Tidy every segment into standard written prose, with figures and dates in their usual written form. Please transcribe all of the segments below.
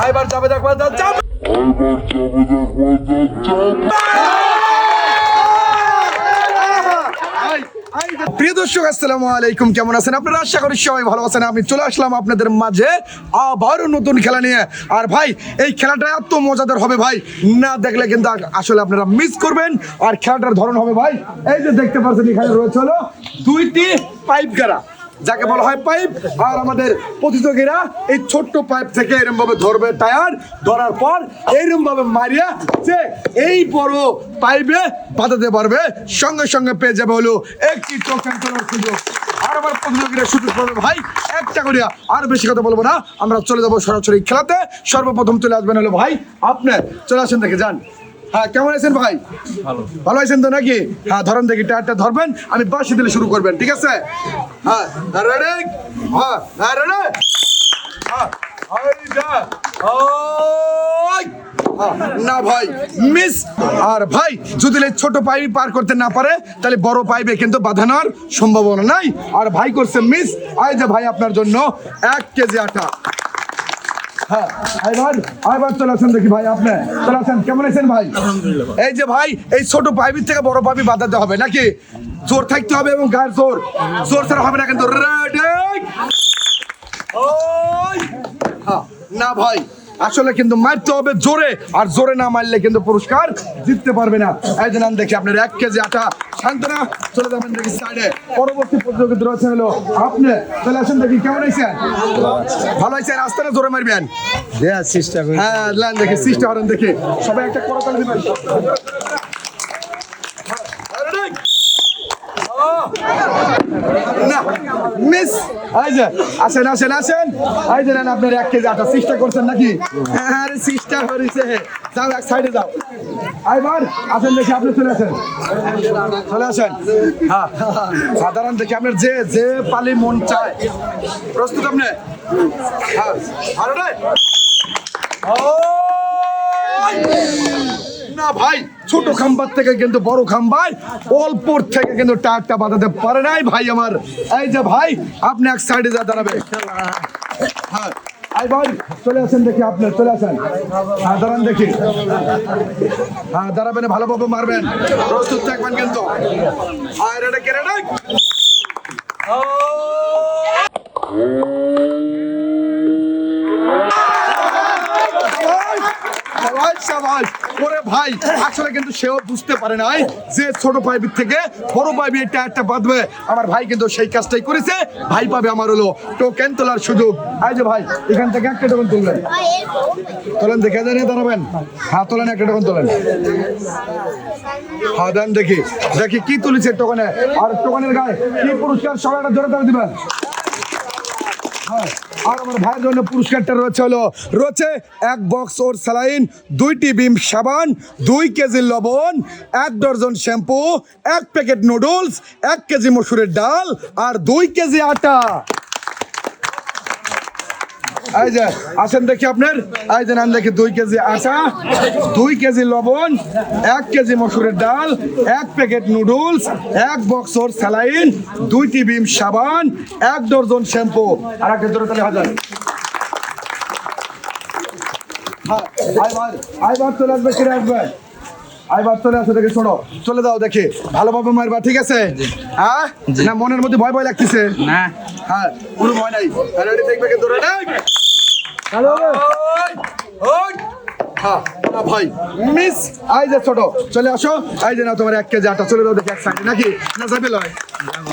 এবার যাবে দেখবা যাবে। প্রিয় দর্শক আসসালামু আলাইকুম, কেমন আছেন আপনারা? আশা করি সবাই ভালো আছেন। আমি চলে আসলাম আপনাদের মাঝে আবারও নতুন খেলা নিয়ে। আর ভাই এই খেলাটা এত মজাদার হবে ভাই, না দেখলে কিন্তু আসলে আপনারা মিস করবেন। আর খেলাটার ধরন হবে ভাই, এই যে দেখতে পাচ্ছেন এখানে রয়েছে হলো 2টি পাইপ গাড়া, যাকে বলা হয় পাইপ। আর আমাদের প্রতিযোগীরা এই ছোট্ট পাইপ থেকে এরকম ভাবে ধরবে টায়ার, ধরার পর এইরকম ভাবে মারিয়া যে এই বড় পাইপে বাঁধাতে পারবে, সঙ্গে সঙ্গে পেয়ে যাবে হলো একটি টোকেন তোলার সুযোগ। আর আমার প্রতিযোগীরা সুযোগ পাবে ভাই একটা করিয়া। আর বেশি কথা বলবো না, আমরা চলে যাবো সরাসরি খেলাতে। সর্বপ্রথম চলে আসবেন হলো ভাই আপনি, চলে আসেন দেখে যান। হ্যাঁ, কেমন আছেন ভাই? ভালো আছেন তো নাকি? হ্যাঁ, ধরেন দেখি, টায়ারটা ধরবেন, আমি বাঁশি দিলে শুরু করবেন, ঠিক আছে? হ্যাঁ রেডি, হ্যাঁ রেডি, না ভাই মিস। আর ভাই যদি ছোট পাইপ পার করতে না পারে তাহলে বড় পাইপে কিন্তু বাঁধানোর সম্ভাবনা নাই। আর ভাই করছে মিস। এই যে ভাই আপনার জন্য 1 কেজি আটা। হ্যাঁ, এবার চলে আসেন দেখি ভাই, আপনি চলে আসেন। কেমন আছেন ভাই? এই যে ভাই এই ছোট পাইপের থেকে বড় পাইপে বাঁধাতে হবে নাকি? জোর থাকতে হবে এবং গায়ের জোর ছাড়া হবে না কিন্তু। রেডি, না ভাই আসলে কিন্তু মারতে হবে জোরে, আর জোরে না মারলে কিন্তু পুরস্কার জিততে পারবে না। এই যে নাম দেখি আপনার 1 কেজি আটা। শান্তনা চলে যাবেন দেখি সাইডে। পরবর্তী প্রতিযোগিতা রয়েছে হলো আপনি, চলে আসেন দেখি। কেমন আছেন? ভালো আছেন? আস্তে না জোরে মারবেন। হ্যাঁ লাইন দেখি, চেষ্টা করেন দেখি। সবাই একটা করতাল দিবেন। না মিস। এই যে আসেন আসেন আসেন, এই যে নেন আপনার 1 কেজি আটা। চেষ্টা করছেন নাকি? হ্যাঁ চেষ্টা করেছে। যাও এক সাইডে যাও। এবার আসেন দেখি, আপনি চলে আসেন, চলে আসেন। হ্যাঁ সাধারণ দেখি আপনার যে যে পালি মন চায়। প্রস্তুত আপনি? হ্যাঁ আরে না ভাই, ছোট খাম্বার থেকে কিন্তু বড় খাম্বার অল্পর থেকে কিন্তু টায়ারটা বাঁধাতে পারে নাই ভাই আমার। এই যে ভাই আপনি এক সাইডে যা দাঁড়াবে। হ্যাঁ ভাই চলে আসেন দেখি, আপনি চলে আসেন। হ্যাঁ দাঁড়ান দেখি। হ্যাঁ দাঁড়াবেন, ভালোভাবে মারবেন, প্রস্তুত থাকবেন কিন্তু। আর এটা কে রেডি? ভাই আসলে কিন্তু সেও বুঝতে পারে নাই যে ছোট পাইপের থেকে বড় পাইপে টায়ারটা বাঁধবে। আমার ভাই কিন্তু সেই কাজটাই করেছে। ভাই পাবে আমার হলো টোকেন তোলার সুযোগ। এই যে ভাই এখান থেকে একটা টোকেন তুলবেন, তোলেন দেখে জানিয়ে দাঁড়াবেন। হ্যাঁ তোলেন, একটা টোকেন তোলেন। হ্যাঁ দেন দেখি, দেখি কি তুলেছে টোকেনে। আর টোকেনের গায়ে কি পুরস্কার, সবাই একটা জোরে তালি দিবেন। হ্যাঁ, আর আমার ভাইয়ের জন্য পুরস্কারটা রয়েছে 1 বক্স ওর স্যালাইন, 2টি বিম সাবান, 2 কেজি লবণ, 1 dozen shampoo, 1 packet noodles, 1 KG মসুরের ডাল আর 2 কেজি আটা। এই যে আসেন দেখি আপনার, এই যে নাম দেখি 2 কেজি আটা, 2 কেজি লবণ, 1 কেজি মসুরের ডাল, 1 প্যাকেট নুডলস, 1 বক্স ওর স্যালাইন, 2টি বিম সাবান, 1 ডজন শ্যাম্পু আর একটা জোরে তালি হাজার। আইবার চলে আসবে, ফিরে আসবে। আইবার চলে আসবে দেখে, শোনো চলে যাও দেখে, ভালোভাবে মারবা, ঠিক আছে? হ্যাঁ না মনের মধ্যে ভয় ভয় লাগতেছে না? হ্যাঁ কোনো ভয় নাই। রেডি দেখবে কিন্তু, রেডি। হ্যালো ভাই মিস। এই যে ছোট চলে আসো। এই যে না তোমার 1 কেজি আটা, চলে যাও দেখি এক সাইডে নাকি? না যাবে লয়?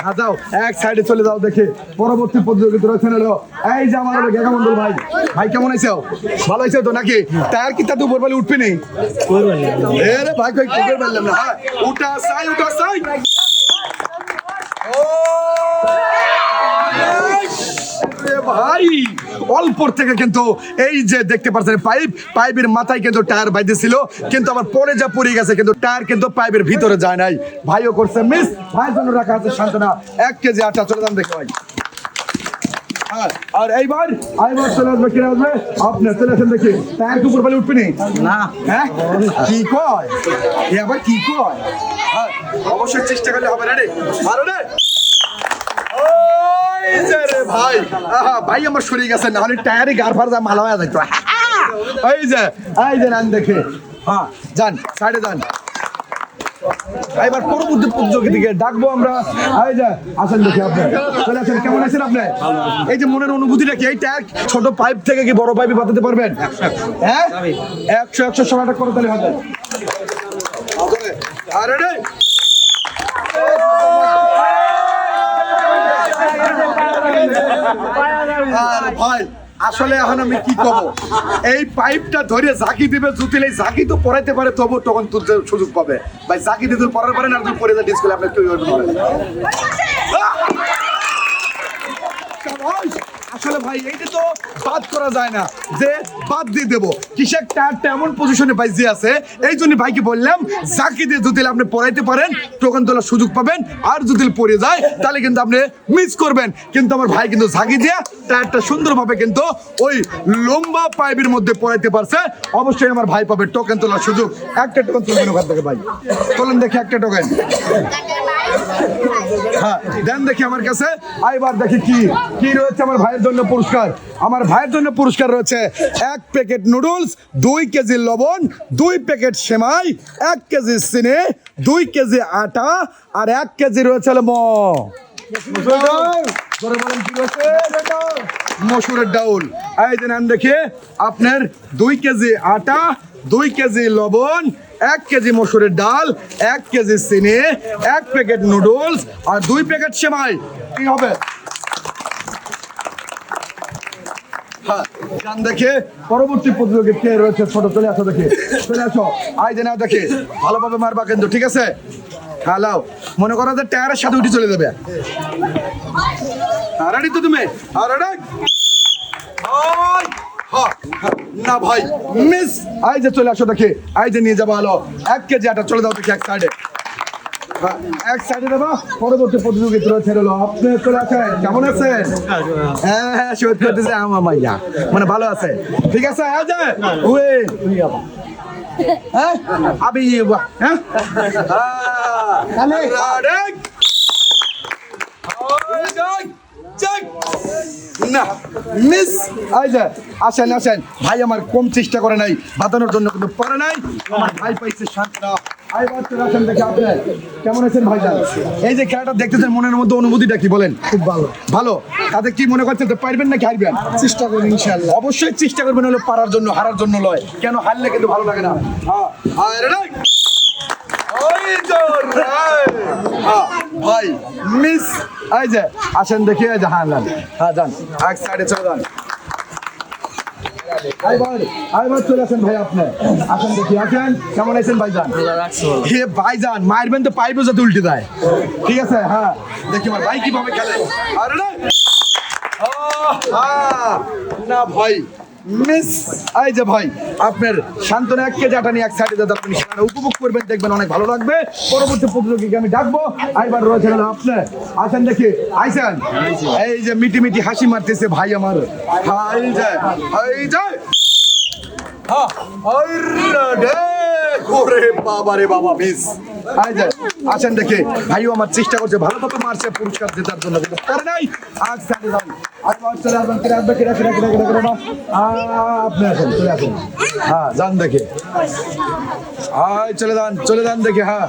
হ্যাঁ যাও এক সাইডে চলে যাও দেখি। পরবর্তী প্রতিযোগিতা রয়েছে হলো এই যে আমার গেগামন্ডল ভাই। ভাই কেমন আছো? ভালো আছো তো নাকি? টায়ার কি তাতে উপর বলে উঠবি নি? রে ভাই কই কুকুর বললাম না। হ্যাঁ উঠা সাই, উঠা সাই। ভাই অল্পর থেকে কিন্তু এই যে দেখতে পাচ্ছেন পাইপের মাথায় কিন্তু টায়ার বাইতেছিল, কিন্তু আবার পরে যা পড়ে গেছে, কিন্তু টায়ার কিন্তু পাইপের ভিতরে যায় নাই। ভাইও করছে মিস। ভাইয়ের জন্য রাখা আছে সান্ত্বনা 1 কেজি আটা। চলে যান দেখো ভাই। আর এইবার চলে আসবে, কিনে আসবে আপনি, চলে আসেন দেখি। টায়ার উপর বলে উঠবে না? হ্যাঁ কি কয় আবার, কি কয়? হ্যাঁ অবশ্যই চেষ্টা করলে হবে। রেডি? ভালো রে ভাই ভাই আমার শরীর গেছে না হলে টায়ারে গাড় ফার যা মালা হয়ে যাইতো এই যে নান দেখে হ্যাঁ যান সাইডে যান এবার পরবর্তী প্রতিযোগীকে ডাকবো আমরা এই যে আসেন দেখি আপনি চলে আসেন কেমন আছেন আপনি এই যে মনের অনুভূতিটা কি এই ট্যাগ ছোট পাইপ থেকে কি বড় পাইপে বাঁধাতে পারবেন হ্যাঁ 100 সময়টা করে তাহলে হবে আরে রে ভাই আসলে এখন আমি কি করবো এই পাইপটা ধরে ঝাঁকি দিবে জুতিলে ঝাঁকি তো পড়াইতে পারে তবু তখন তুলতে সুযোগ পাবে ভাই ঝাঁকি দিতে পড়ার পারেন আর তুমি পড়ে যায় ডিসপ্লে আপনার কেউ আসলে ভাই এইটা তো বাদ করা যায় না যে বাদ দিয়ে দেবো কিসের টায়ারটা এমন পজিশনে ভাই যে আছে এই জন্য ভাইকে বললাম জাকি দিয়ে যদি আপনি পড়াইতে পারেন টোকন তোলার সুযোগ পাবেন আর যদি পড়ে যায় তাহলে কিন্তু আপনি মিস করবেন কিন্তু আমার ভাই কিন্তু ঝাঁকি দিয়ে টায়ারটা সুন্দরভাবে কিন্তু ওই লম্বা পাইপের মধ্যে পড়াইতে পারছে অবশ্যই আমার ভাই পাবে টোকেন তোলার সুযোগ একটা টোকেন তুলবেন ওখান থেকে ভাই তোলেন দেখি একটা টোকেন হ্যাঁ দেন দেখি আমার কাছে আইবার দেখি কি কি রয়েছে আমার ভাইয়ের জন্য পুরস্কার আমার ভাইয়ের জন্য পুরস্কার রয়েছে 1 প্যাকেট নুডলস 2 কেজি লবণ 2 প্যাকেট সেমাই 1 কেজি চিনি 2 কেজি আটা আর 1 কেজি রয়েছে মসুরের ডাউল এই যে নাম দেখে আপনার 2 কেজি আটা 2 কেজি লবণ 1 কেজি মসুরের ডাল 1 কেজি চিনি 1 প্যাকেট নুডলস আর 2 প্যাকেট সেমাই কি হবে হ্যাঁ গান দেখে পরবর্তী প্রতিযোগী কে রয়েছে ছোট চলে আসো দেখে চলে আসো আই যে না দেখে ভালোভাবে মারবা কিন্তু ঠিক আছে হ্যালো মনে করো যে টায়ারের সাথে উঠে চলে যাবে রেডি তো তুমি আর না ভাই মিস আই যে চলে আসো দেখে আই যে নিয়ে যাবো হলো 1 কেজি আটা চলে যাও দেখি এক সাইডে এক সাইডে দেবো পরবর্তী প্রতিযোগিতা রয়েছে হলো আপনি চলে আসেন কেমন আছেন হ্যাঁ শোধ করতেছে আমার মাইয়া মানে ভালো আছে ঠিক আছে হ্যাঁ আবি হ্যাঁ না মিস আসেন আসেন ভাই আমার কম চেষ্টা করে নাই বাঁধানোর জন্য কিন্তু পারে নাই আমার ভাই পাইছে শান্তরা কেমন আছেন ভাইজান এই যে খেলাটা দেখতেছেন মনের মধ্যে অনুভূতিটা কি বলেন খুব ভালো ভালো তাতে কি মনে করছেন তো পারবেন নাকি হারবেন চেষ্টা করবেন ইনশাআল্লাহ অবশ্যই চেষ্টা করবেন হলো পারার জন্য হারার জন্য নয় কেন হারলে কিন্তু ভালো লাগে না ভাই মিস এই যে আসেন দেখি এই যে হ্যাঁ যান এক সাইডে চলে যান আইবার চলে আসেন ভাই আপনি আসেন দেখি আসেন কেমন আছেন ভাইজান হে ভাইজান মারবেন তো পাইবো যাতে উল্টে দেয় ঠিক আছে হ্যাঁ দেখি আমার ভাই কিভাবে খেলে আরে না ভাই মিস এই যে ভাই আপনার শান্তনা 1 কেজি আটা নিয়ে এক সাইডে যাতে আপনি খেলাটা উপভোগ করবেন দেখবেন অনেক ভালো লাগবে পরবর্তী প্রতিযোগীকে আমি ডাকবো আইবার রয়েছে আপনি আসেন দেখি আইসেন এই যে মিটি মিটি হাসি মারতেছে ভাই আমার এই যে বাবা মিস আসেন দেখে ভাইও আমার চেষ্টা করছে ভালোভাবে মারছে পুরস্কার জেতার জন্য কিন্তু পারে নাই আজ সাথে যান আপনি আসেন চলে আসেন হ্যাঁ যান দেখে চলে যান দেখে হ্যাঁ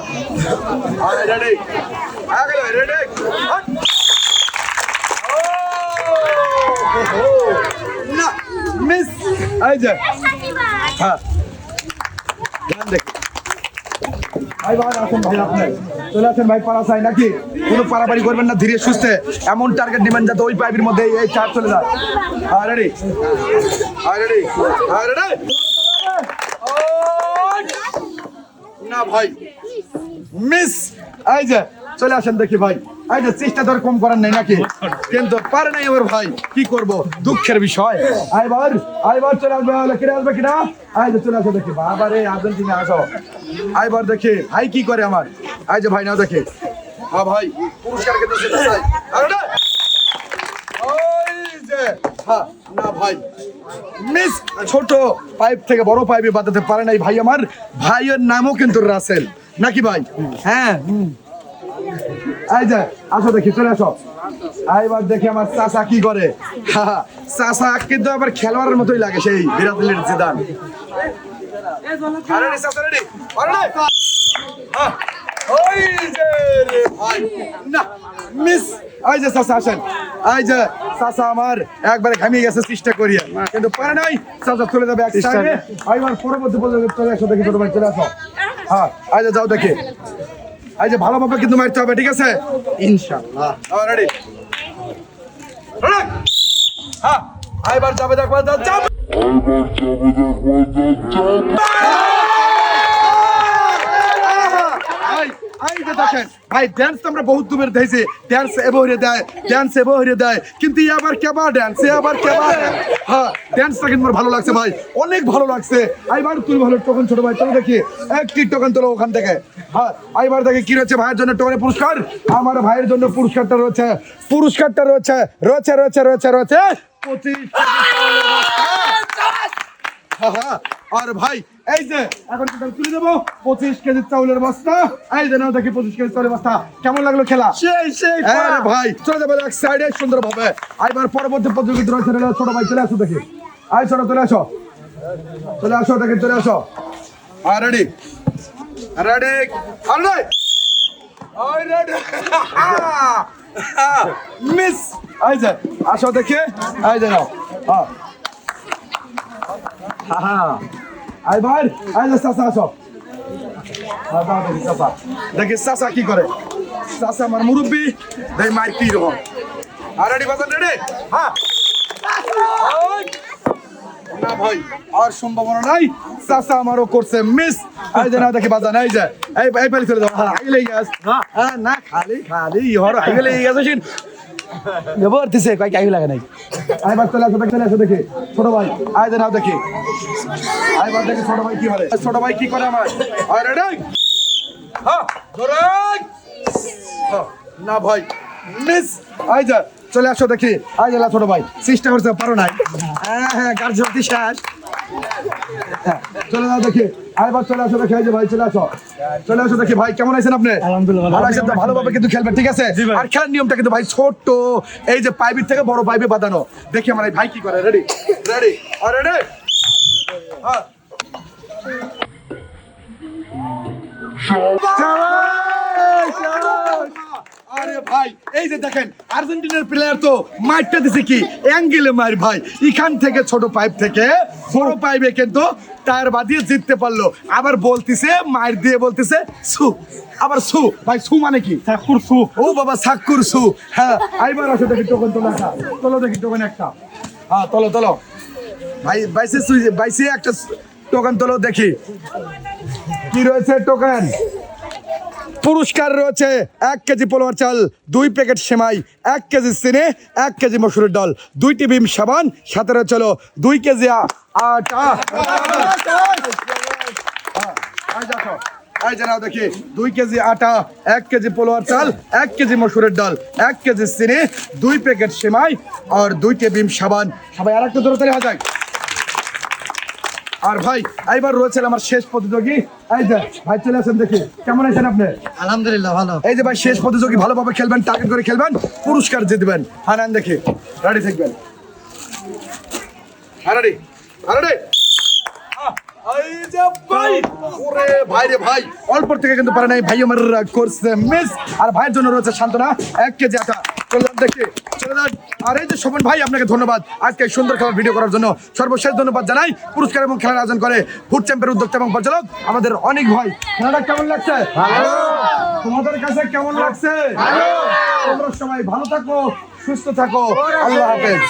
রেডি রেডি না মিস এই যে হ্যাঁ যান দেখে চলে আসেন ভাই পাড়া চাই নাকি কোনো পারাপারি করবেন না ধীরে সুস্থে এমন টার্গেট নেবেন যাতে ওই পাইপের মধ্যে এই চার চলে যায় রেডি রেডি না ভাই মিস এই যে চলে আসেন দেখি ভাই এই যে চেষ্টা ধর কম করার নেই নাকি কিন্তু পারে নাই আমার ভাই কি করব দুঃখের বিষয় আইবার চলে আসবে আসবে কিনা এই যে চলে আসো দেখি বাবা রে আর্জেন্টিনা আসো আইবার দেখে ভাই কি করে আমার এই যে ভাই না দেখে হ্যাঁ ভাই পুরস্কার কিন্তু যেতে চাই আরে না ওই যে হ্যাঁ না ভাই মিস ছোট পাইপ থেকে বড় পাইপে বাঁধাতে পারে নাই ভাই আমার ভাইয়ের নামও কিন্তু রাসেল নাকি ভাই হ্যাঁ এই যে আসো দেখি চলে আসো এবার দেখি আমার চাচা কি করে। চাচা কিন্তু আবার খেলোয়াড়ের মতোই লাগে সেই বিরাট জিদান। আরে চাচা রেডি, ওই যে রে ভাই না মিস। এই যে চাচা আসেন, এই যে চাচা আমার একবারে ঘামিয়ে গেছে চেষ্টা করিয়া, কিন্তু পারে নাই। চাচা চলে যাবে এক সাইডে। এবার পরবর্তী পর্যায়ে চলে আসো, দেখি ছোট ভাই চলে আসো। হ্যাঁ এই যে যাও দেখি, এই যে ভালোভাবে কিন্তু মারতে হবে, ঠিক আছে ইনশাআল্লাহ। রেডি, হ্যাঁ এবার যাবে দেখো যাবে। ভাই ড্যান্স তো আমরা বহুত দূরের দেখেছি, ড্যান্স এবারে দেয়, ড্যান্স এবারে দেয়, কিন্তু আবার কেবা ড্যান্স, আবার কেবা। হ্যাঁ ড্যান্সটা কিন্তু আমার ভালো লাগছে ভাই, অনেক ভালো লাগছে। এবার তুই ভালো টোকন ছোট ভাই, চলো দেখি একটি টোকন তোলো ওখান থেকে। হ্যাঁ এবার দেখি কি রয়েছে ভাইয়ের জন্য টোকনের পুরস্কার। আমার ভাইয়ের জন্য পুরস্কারটা রয়েছে, পুরস্কারটা রয়েছে রয়েছে রয়েছে রয়েছে রয়েছে 25। আর ভাই এই যে এখন তুলে দেবো 25 কেজি চাউলের বস্তা। এই যে নাও দেখি 25 কেজি চাউলের বস্তা। কেমন লাগলো খেলা? ভাই চলে যাবে এক সাইডে সুন্দর ভাবে। এবার পরবর্তী প্রতিযোগিতা রয়েছে ছোট ভাই, চলে আসো দেখি। আয় ছোট চলে আসো, চলে আসো দেখি, চলে আসো। আর রেডি রেডি রেডি মিস। এই যে আসো দেখি, এই যে নাও। এবার এই যে চাচা আসো, দেখি চাচা কি করে। চাচা আমার মুরব্বী, দেখি মার কি রকম। আর রেডি বাজান, রেডি? হ্যাঁ না ভাই আর সম্ভাবনা নাই, চাচা আমারও করছে মিস। এই যে না দেখি বাজান, এই যে এই পালি চলে যাও। আগে লেগে গেছে না, খালি খালি ইহর আগে লেগে গেছে ব্যবহার দিছে কয় কি লাগে নাই। এবার চলে আসো, চলে আসো দেখি ছোট ভাই। আয় যে নাও দেখি, এবার দেখি ছোট ভাই কি করে, ছোট ভাই কি করে আমার। রেডি, হ্যাঁ না ভাই মিস। আই যা চলে আসো দেখি, আই যা ছোট ভাই চেষ্টা করতে পারো নাই। হ্যাঁ কার্যক্রম শেষ, চলে যাও দেখি। এবার চলে আসো দেখি, এই যে ভাই চলে আসো, চলে আসো দেখি। ভাই কেমন আছেন আপনি? আলহামদুলিল্লাহ ভালো আছেন। ভালোভাবে কিন্তু খেলবেন, ঠিক আছে? আর খেলার নিয়মটা কিন্তু ভাই ছোট্ট, এই যে পাইপের থেকে বড় পাইপে বাঁধানো। দেখি আমার এই ভাই কি করে। রেডি রেডি রেডি, হ্যাঁ আরে ভাই এই যে দেখেন আর্জেন্টিনার প্লেয়ার তো মারটা দিছে কি অ্যাঙ্গেলে মার ভাই, এখান থেকে ছোট পাইপ থেকে বড় পাইপে কিন্তু টায়ার বাঁধিয়ে জিততে পারলো। আবার বলতিছে মার দিয়ে বলতিছে সু, আবার সু ভাই সু মানে কি? সাকুর সু। ও বাবা সাকুর সু। হ্যাঁ আইবার আসো দেখি টোকন তোলা, তোলো দেখি টোকন একটা। হ্যাঁ তোলো তোলো ভাই, বাইসে একটা টোকন তোলো দেখি কি রয়েছে টোকন। পুরস্কার রয়েছে 1 কেজি পোলোয়ার চাল, 2 প্যাকেট সেমাই, 1 কেজি চিনি, 1 কেজি মসুরের ডাল, 2টি বিম সাবান, সাথে রয়েছে 2 কেজি আটা। দেখি 2 কেজি আটা, 1 কেজি পোলোয়ার চাল, 1 কেজি মসুরের ডাল, 1 কেজি চিনি, 2 প্যাকেট সেমাই আর 2টি বিম সাবান। সবাই আর একটু দূরে হয়ে যায়। আর ভাই এইবার রয়েছে আমার শেষ প্রতিযোগী। এই যে ভাই চলে আসেন দেখি, কেমন আছেন আপনি? আলহামদুলিল্লাহ ভালো। এই যে ভাই শেষ প্রতিযোগী, ভালোভাবে খেলবেন, টার্গেট করে খেলবেন, পুরস্কার জিতবেন। হ্যাঁ নেন দেখি, রেডি থাকবেন। হ্যাঁ রেডি রেডি। এই যে ভাই ওরে ভাই রে ভাই অল্প থেকে কিন্তু পারে নাই ভাই, আমার করছে মিস। আর ভাইয়ের জন্য রয়েছে সান্ত্বনা 1 কেজি আটা। চলে দেখি, চলে যান। আর এই যে শোভন ভাই আপনাকে ধন্যবাদ আজকে সুন্দর খেলার ভিডিও করার জন্য। সর্বশেষ ধন্যবাদ জানাই পুরস্কার এবং খেলার আয়োজন করে ফুড চ্যাম্পের উদ্যোক্তা এবং পরিচালক আমাদের অনেক ভাই। খেলাটা কেমন লাগছে? ভালো। তোমাদের কাছে কেমন লাগছে? ভালো। তোমরা সবাই ভালো থাকো, সুস্থ থাকো, আল্লাহ হাফেজ।